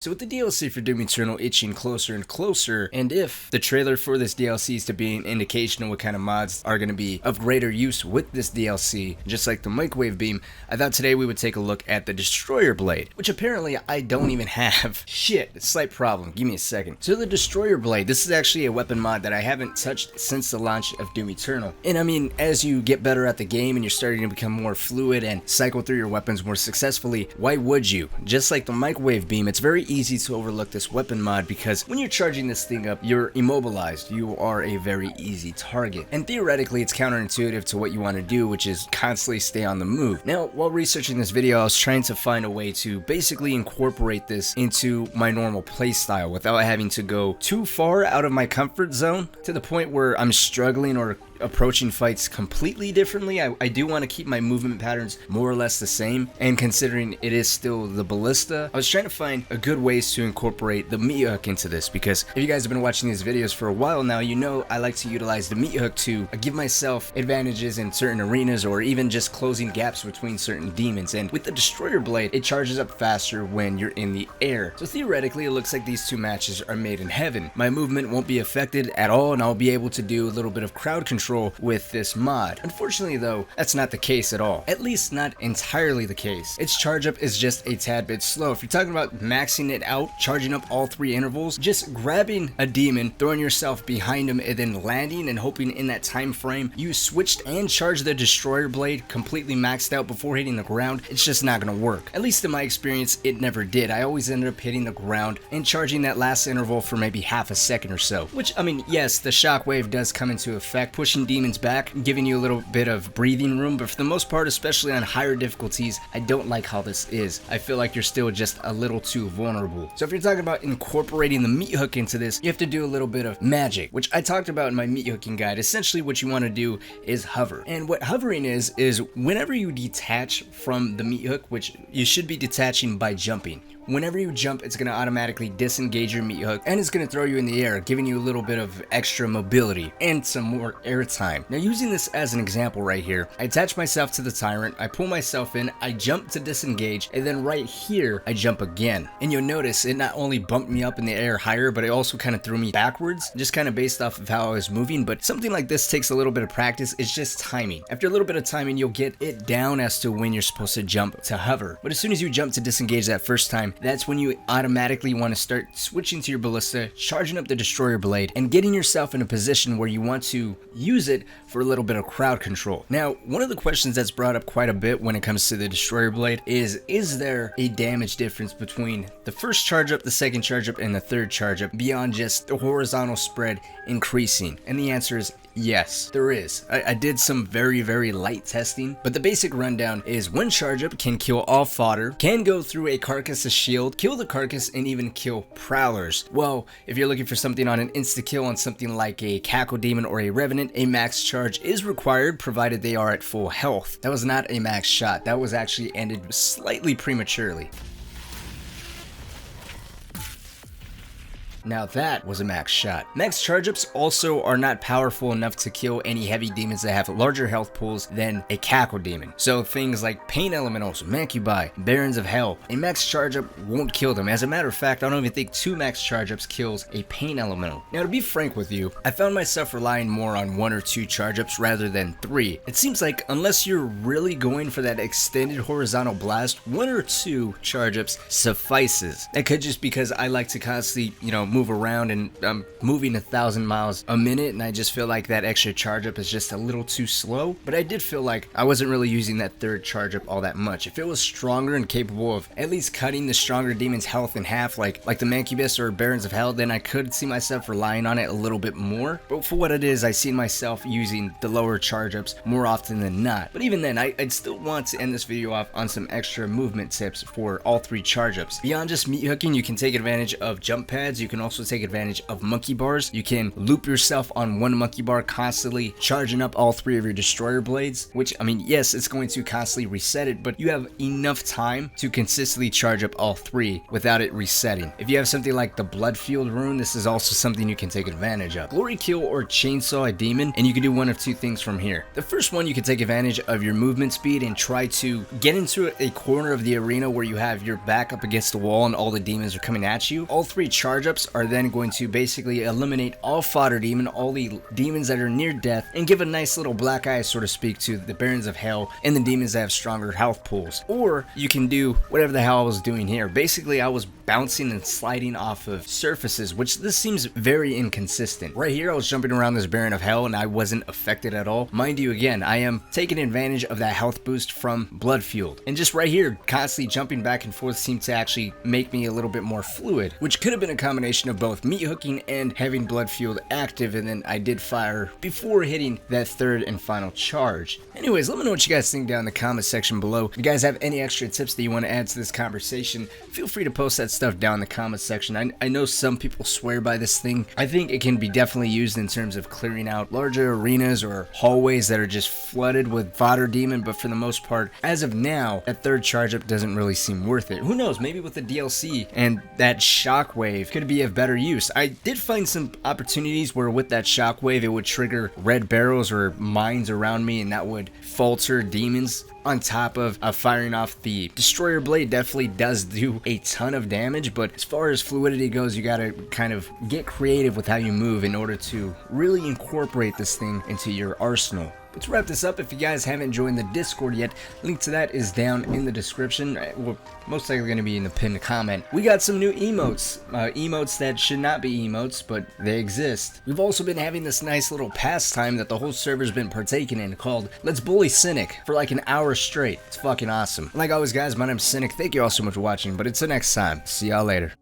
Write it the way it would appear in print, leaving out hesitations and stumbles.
So with the DLC for Doom Eternal itching closer and closer, and if the trailer for this DLC is to be an indication of what kind of mods are going to be of greater use with this DLC, just like the microwave beam, I thought today we would take a look at the Destroyer Blade, which apparently I don't even have. Shit, slight problem, give me a second. So the Destroyer Blade, this is actually a weapon mod that I haven't touched since the launch of Doom Eternal. And I mean, as you get better at the game and you're starting to become more fluid and cycle through your weapons more successfully, why would you? Just like the microwave beam, it's very easy to overlook this weapon mod because when you're charging this thing up, you're immobilized. You are a very easy target. And theoretically, it's counterintuitive to what you want to do, which is constantly stay on the move. Now, while researching this video, I was trying to find a way to basically incorporate this into my normal playstyle without having to go too far out of my comfort zone to the point where I'm struggling or approaching fights completely differently. I do want to keep my movement patterns more or less the same, and considering it is still the ballista, I was trying to find a good ways to incorporate the meat hook into this, because if you guys have been watching these videos for a while now, you know I like to utilize the meat hook to give myself advantages in certain arenas or even just closing gaps between certain demons. And with the Destroyer Blade, it charges up faster when you're in the air. So theoretically, it looks like these two matches are made in heaven. My movement won't be affected at all, and I'll be able to do a little bit of crowd control with this mod. Unfortunately though, that's not the case at all. At least not entirely the case. Its charge up is just a tad bit slow. If you're talking about maxing it out, charging up all three intervals, just grabbing a demon, throwing yourself behind him, and then landing and hoping in that time frame you switched and charged the Destroyer Blade completely maxed out before hitting the ground, it's just not gonna work. At least in my experience, it never did. I always ended up hitting the ground and charging that last interval for maybe half a second or so. Which, I mean, yes, the shockwave does come into effect, pushing demons back, giving you a little bit of breathing room, but for the most part, especially on higher difficulties, I don't like how this is. I feel like you're still just a little too vulnerable. So if you're talking about incorporating the meat hook into this, you have to do a little bit of magic, which I talked about in my meat hooking guide. Essentially what you want to do is hover. And what hovering is whenever you detach from the meat hook, which you should be detaching by jumping, whenever you jump, it's going to automatically disengage your meat hook and it's going to throw you in the air, giving you a little bit of extra mobility and some more air time. Now, using this as an example right here, I attach myself to the tyrant, I pull myself in, I jump to disengage, and then right here, I jump again. And you'll notice it not only bumped me up in the air higher, but it also kind of threw me backwards, just kind of based off of how I was moving. But something like this takes a little bit of practice. It's just timing. After a little bit of timing, you'll get it down as to when you're supposed to jump to hover. But as soon as you jump to disengage that first time, that's when you automatically want to start switching to your ballista, charging up the Destroyer Blade, and getting yourself in a position where you want to use it for a little bit of crowd control. Now, one of the questions that's brought up quite a bit when it comes to the Destroyer Blade is there a damage difference between the first charge up, the second charge up, and the third charge up beyond just the horizontal spread increasing? And the answer is yes, there is. I did some very, very light testing, but the basic rundown is one charge up can kill all fodder, can go through a carcass's shield, kill the carcass, and even kill prowlers. Well, if you're looking for something on an insta-kill on something like a cackle demon or a revenant, a max charge is required provided they are at full health. That was not a max shot. That was actually ended slightly prematurely. Now that was a max shot. Max charge-ups also are not powerful enough to kill any heavy demons that have larger health pools than a cackle demon. So things like pain elementals, mancubi, barons of hell, a max charge-up won't kill them. As a matter of fact, I don't even think 2 max charge-ups kills a pain elemental. Now, to be frank with you, I found myself relying more on 1 or 2 charge-ups rather than 3. It seems like unless you're really going for that extended horizontal blast, 1 or 2 charge-ups suffices. That could just because I like to constantly, move around, and I'm moving 1,000 miles a minute, and I just feel like that extra charge up is just a little too slow. But I did feel like I wasn't really using that third charge up all that much. If it was stronger and capable of at least cutting the stronger demon's health in half, like the Mancubus or Barons of Hell, then I could see myself relying on it a little bit more. But for what it is, I see myself using the lower charge ups more often than not. But even then, I'd still want to end this video off on some extra movement tips for all 3 charge ups. Beyond just meat hooking, you can take advantage of jump pads. You can can also take advantage of monkey bars. You can loop yourself on one monkey bar, constantly charging up all 3 of your destroyer blades, which, I mean, yes, it's going to constantly reset it, but you have enough time to consistently charge up all 3 without it resetting. If you have something like the Bloodfield rune, this is also something you can take advantage of. Glory kill or chainsaw a demon, and you can do one of 2 things from here. The first one, you can take advantage of your movement speed and try to get into a corner of the arena where you have your back up against the wall and all the demons are coming at you. All 3 charge ups are then going to basically eliminate all fodder demon, all the demons that are near death, and give a nice little black eye, so to speak, to the Barons of Hell and the demons that have stronger health pools. Or you can do whatever the hell I was doing here. Basically, I was bouncing and sliding off of surfaces, which this seems very inconsistent. Right here, I was jumping around this Baron of Hell and I wasn't affected at all. Mind you, again, I am taking advantage of that health boost from Bloodfield. And just right here, constantly jumping back and forth seemed to actually make me a little bit more fluid, which could have been a combination of both meat hooking and having Bloodfield active, and then I did fire before hitting that 3rd and final charge. Anyways, let me know what you guys think down in the comment section below. If you guys have any extra tips that you want to add to this conversation, feel free to post that stuff down in the comment section. I know some people swear by this thing. I think it can be definitely used in terms of clearing out larger arenas or hallways that are just flooded with fodder demon, but for the most part, as of now, that 3rd charge up doesn't really seem worth it. Who knows, maybe with the DLC and that shockwave could be of better use. I did find some opportunities where with that shockwave it would trigger red barrels or mines around me, and that would falter demons on top of firing off the destroyer blade. Definitely does do a ton of damage, but as far as fluidity goes, you gotta kind of get creative with how you move in order to really incorporate this thing into your arsenal. Let's wrap this up. If you guys haven't joined the Discord yet, link to that is down in the description. Well, most likely going to be in the pinned comment. We got some new emotes. Emotes that should not be emotes, but they exist. We've also been having this nice little pastime that the whole server's been partaking in called Let's Bully Cynic for like an hour straight. It's fucking awesome. Like always, guys, my name's Cynic. Thank you all so much for watching, but until next time, see y'all later.